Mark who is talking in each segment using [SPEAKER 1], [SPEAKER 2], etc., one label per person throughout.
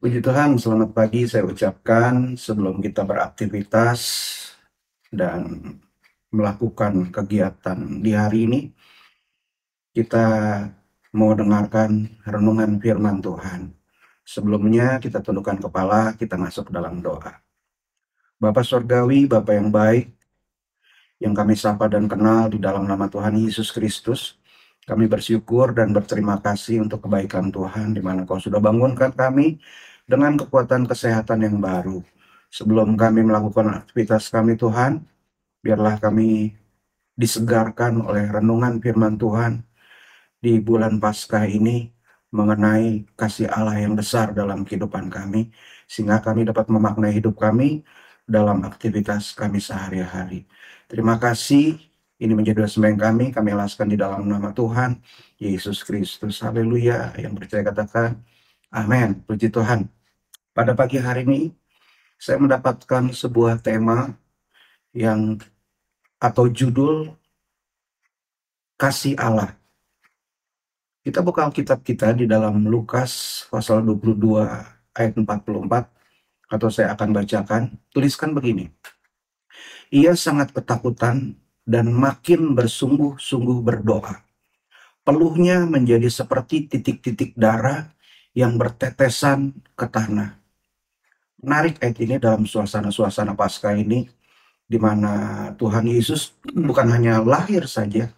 [SPEAKER 1] Puji Tuhan, selamat pagi saya ucapkan sebelum kita beraktivitas dan melakukan kegiatan di hari ini. Kita mau dengarkan renungan firman Tuhan. Sebelumnya kita tundukkan kepala, kita masuk dalam doa. Bapa Surgawi, Bapa yang baik, yang kami sapa dan kenal di dalam nama Tuhan Yesus Kristus, kami bersyukur dan berterima kasih untuk kebaikan Tuhan di mana Kau sudah bangunkan kami dengan kekuatan kesehatan yang baru. Sebelum kami melakukan aktivitas kami Tuhan, biarlah kami disegarkan oleh renungan firman Tuhan di bulan Paskah ini mengenai kasih Allah yang besar dalam kehidupan kami, sehingga kami dapat memaknai hidup kami dalam aktivitas kami sehari-hari. Terima kasih, ini menjadi doa sembahyang kami alaskan di dalam nama Tuhan Yesus Kristus. Haleluya, yang percaya katakan amin. Puji Tuhan. Pada pagi hari ini saya mendapatkan sebuah tema yang atau judul kasih Allah. Kita buka Alkitab kita di dalam Lukas pasal 22 ayat 44, atau saya akan bacakan, tuliskan begini. Ia sangat ketakutan dan makin bersungguh-sungguh berdoa. Peluhnya menjadi seperti titik-titik darah yang bertetesan ke tanah. Menarik ayat ini dalam suasana-suasana Paskah ini, di mana Tuhan Yesus bukan hanya lahir saja,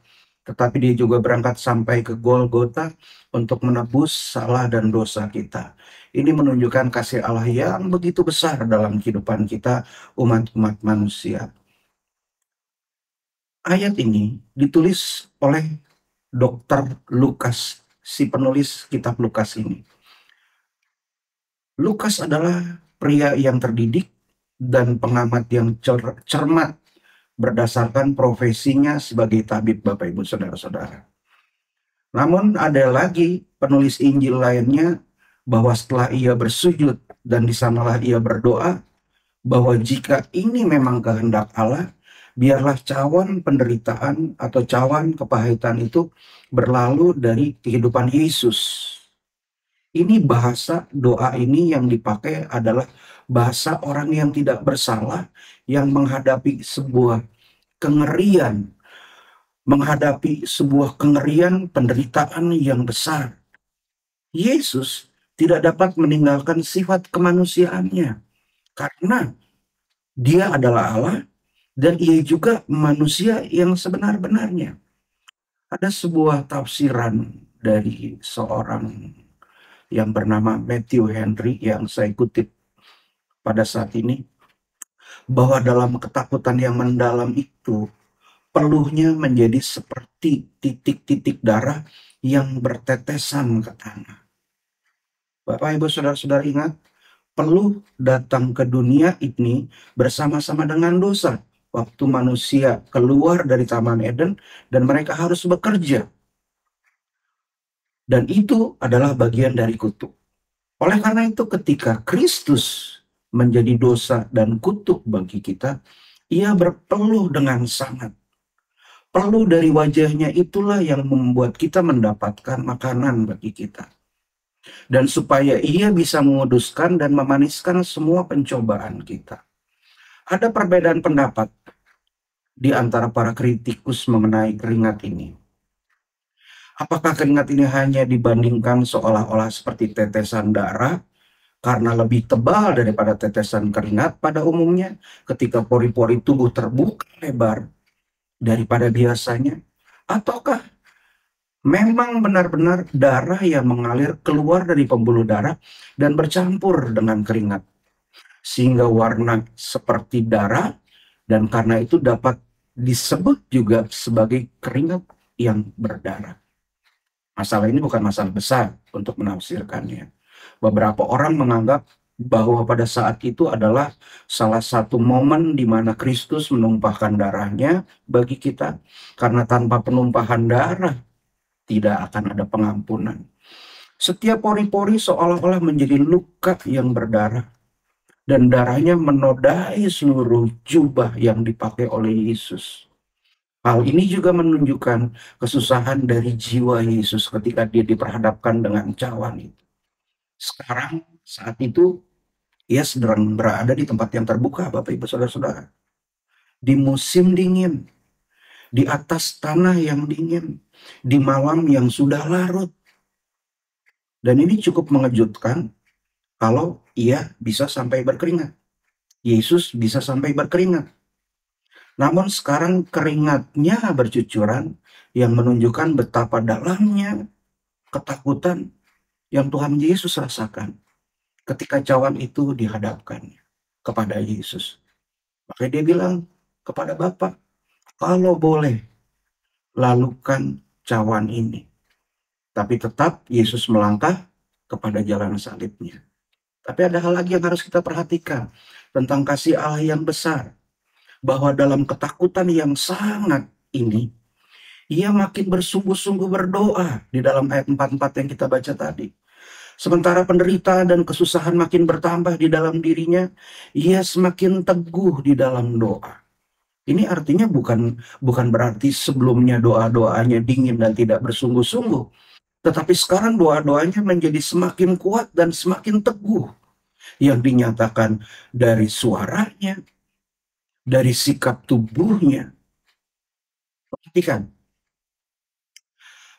[SPEAKER 1] tetapi dia juga berangkat sampai ke Golgota untuk menebus salah dan dosa kita. Ini menunjukkan kasih Allah yang begitu besar dalam kehidupan kita, umat-umat manusia. Ayat ini ditulis oleh Dr. Lukas, si penulis kitab Lukas ini. Lukas adalah pria yang terdidik dan pengamat yang cermat berdasarkan profesinya sebagai tabib, Bapak Ibu Saudara-saudara. Namun ada lagi penulis Injil lainnya bahwa setelah ia bersujud dan di sanalah ia berdoa bahwa jika ini memang kehendak Allah, biarlah cawan penderitaan atau cawan kepahitan itu berlalu dari kehidupan Yesus. Ini bahasa doa ini yang dipakai adalah bahasa orang yang tidak bersalah, yang menghadapi sebuah kengerian, penderitaan yang besar. Yesus tidak dapat meninggalkan sifat kemanusiaannya karena dia adalah Allah dan ia juga manusia yang sebenar-benarnya. Ada sebuah tafsiran dari seorang yang bernama Matthew Henry yang saya kutip pada saat ini, bahwa dalam ketakutan yang mendalam itu, peluhnya menjadi seperti titik-titik darah yang bertetesan ke tanah. Bapak Ibu Saudara-saudara ingat, peluh datang ke dunia ini bersama-sama dengan dosa. Waktu manusia keluar dari Taman Eden dan mereka harus bekerja. Dan itu adalah bagian dari kutuk. Oleh karena itu ketika Kristus menjadi dosa dan kutuk bagi kita, ia berpeluh dengan sangat. Peluh dari wajahnya itulah yang membuat kita mendapatkan makanan bagi kita. Dan supaya ia bisa menguduskan dan memaniskan semua pencobaan kita. Ada perbedaan pendapat di antara para kritikus mengenai keringat ini. Apakah keringat ini hanya dibandingkan seolah-olah seperti tetesan darah karena lebih tebal daripada tetesan keringat pada umumnya ketika pori-pori tubuh terbuka lebar daripada biasanya? Ataukah memang benar-benar darah yang mengalir keluar dari pembuluh darah dan bercampur dengan keringat sehingga warna seperti darah, dan karena itu dapat disebut juga sebagai keringat yang berdarah? Masalah ini bukan masalah besar untuk menafsirkannya. Beberapa orang menganggap bahwa pada saat itu adalah salah satu momen di mana Kristus menumpahkan darahnya bagi kita, karena tanpa penumpahan darah tidak akan ada pengampunan. Setiap pori-pori seolah-olah menjadi luka yang berdarah, dan darahnya menodai seluruh jubah yang dipakai oleh Yesus. Hal ini juga menunjukkan kesusahan dari jiwa Yesus ketika dia diperhadapkan dengan cawan itu. Sekarang Saat itu ia sedang berada di tempat yang terbuka, Bapak Ibu Saudara-saudara. Di musim dingin, di atas tanah yang dingin, di malam yang sudah larut. Dan ini cukup mengejutkan kalau ia bisa sampai berkeringat. Yesus bisa sampai berkeringat. Namun sekarang keringatnya bercucuran yang menunjukkan betapa dalamnya ketakutan yang Tuhan Yesus rasakan ketika cawan itu dihadapkan kepada Yesus. Maka dia bilang kepada Bapa, kalau boleh lalukan cawan ini. Tapi tetap Yesus melangkah kepada jalan salibnya. Tapi ada hal lagi yang harus kita perhatikan tentang kasih Allah yang besar. Bahwa dalam ketakutan yang sangat ini, ia makin bersungguh-sungguh berdoa di dalam ayat 44 yang kita baca tadi. Sementara penderitaan dan kesusahan makin bertambah di dalam dirinya, ia semakin teguh di dalam doa. Ini artinya bukan berarti sebelumnya doa-doanya dingin dan tidak bersungguh-sungguh. Tetapi sekarang doa-doanya menjadi semakin kuat dan semakin teguh. Yang dinyatakan dari suaranya, dari sikap tubuhnya. Perhatikan,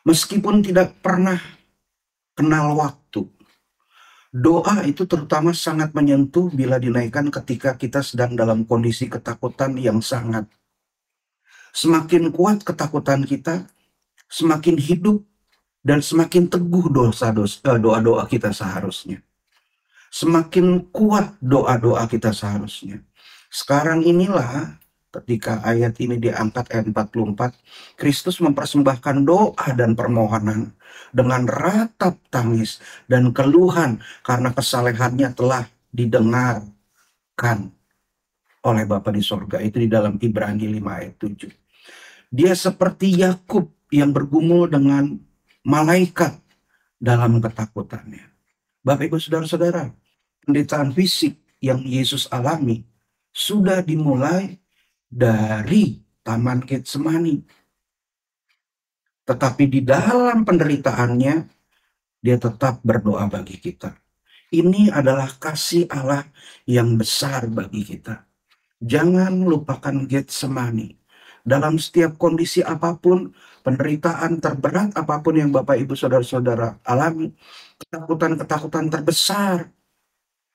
[SPEAKER 1] meskipun tidak pernah kenal waktu, doa itu terutama sangat menyentuh bila dinaikkan ketika kita sedang dalam kondisi ketakutan yang sangat. Semakin kuat ketakutan kita, semakin hidup dan semakin teguh doa-doa kita seharusnya. Semakin kuat doa-doa kita seharusnya. Sekarang inilah ketika ayat ini diangkat ayat 44, Kristus mempersembahkan doa dan permohonan dengan ratap tangis dan keluhan karena kesalehannya telah didengarkan oleh Bapa di sorga. Itu di dalam Ibrani 5 ayat 7. Dia seperti Yakub yang bergumul dengan malaikat dalam ketakutannya. Bapak Ibu Saudara-saudara, penderitaan fisik yang Yesus alami sudah dimulai dari Taman Getsemani. Tetapi di dalam penderitaannya, dia tetap berdoa bagi kita. Ini adalah kasih Allah yang besar bagi kita. Jangan lupakan Getsemani. Dalam setiap kondisi apapun, penderitaan terberat apapun yang Bapak Ibu Saudara-saudara alami, ketakutan-ketakutan terbesar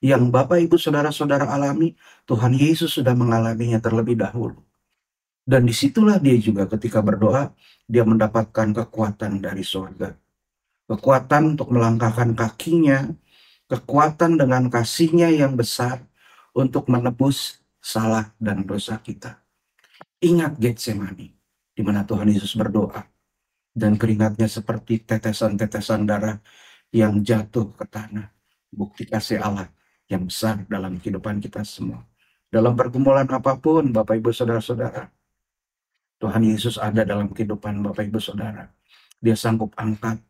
[SPEAKER 1] yang Bapak Ibu Saudara-saudara alami, Tuhan Yesus sudah mengalaminya terlebih dahulu. Dan disitulah dia juga ketika berdoa, dia mendapatkan kekuatan dari surga. Kekuatan untuk melangkahkan kakinya, kekuatan dengan kasihnya yang besar untuk menebus salah dan dosa kita. Ingat Getsemani, di mana Tuhan Yesus berdoa, dan keringatnya seperti tetesan-tetesan darah yang jatuh ke tanah. Bukti kasih Allah yang besar dalam kehidupan kita semua. Dalam pergumulan apapun, Bapak Ibu Saudara-saudara, Tuhan Yesus ada dalam kehidupan Bapak Ibu Saudara. Dia sanggup angkat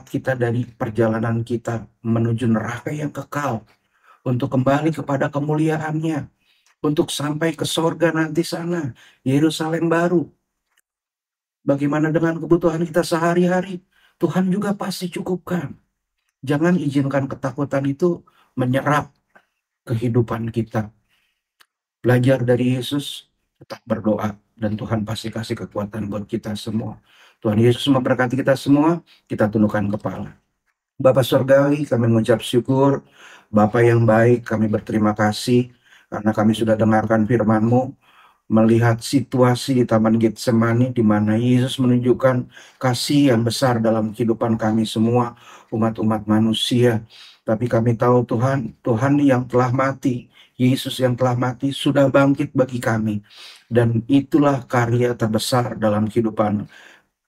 [SPEAKER 1] kita dari perjalanan kita menuju neraka yang kekal, untuk kembali kepada kemuliaannya, untuk sampai ke sorga nanti sana, Yerusalem baru. Bagaimana dengan kebutuhan kita sehari-hari? Tuhan juga pasti cukupkan. Jangan izinkan ketakutan itu menyerap kehidupan kita. Belajar dari Yesus, tetap berdoa, dan Tuhan pasti kasih kekuatan buat kita semua. Tuhan Yesus memberkati kita semua, kita tundukkan kepala. Bapa Surgawi, kami mengucap syukur. Bapa yang baik, kami berterima kasih karena kami sudah dengarkan firman-Mu, melihat situasi di Taman Getsemani di mana Yesus menunjukkan kasih yang besar dalam kehidupan kami semua, umat-umat manusia. Tapi kami tahu Tuhan yang telah mati, Yesus yang telah mati sudah bangkit bagi kami. Dan itulah karya terbesar dalam kehidupan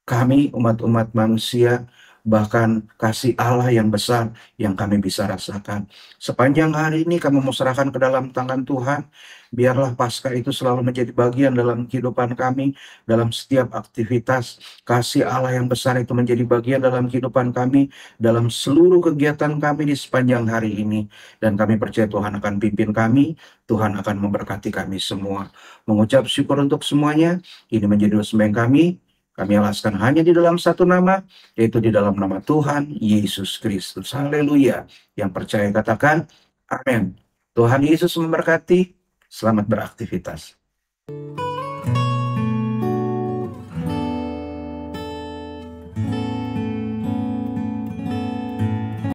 [SPEAKER 1] kami, umat-umat manusia, bahkan kasih Allah yang besar yang kami bisa rasakan. Sepanjang hari ini kami mau serahkan ke dalam tangan Tuhan. Biarlah Paskah itu selalu menjadi bagian dalam kehidupan kami, dalam setiap aktivitas. Kasih Allah yang besar itu menjadi bagian dalam kehidupan kami, dalam seluruh kegiatan kami di sepanjang hari ini. Dan kami percaya Tuhan akan pimpin kami, Tuhan akan memberkati kami semua. Mengucap syukur untuk semuanya, ini menjadi doa sembahyang kami. Kami alaskan hanya di dalam satu nama, yaitu di dalam nama Tuhan Yesus Kristus. Haleluya. Yang percaya katakan, amin. Tuhan Yesus memberkati. Selamat beraktivitas.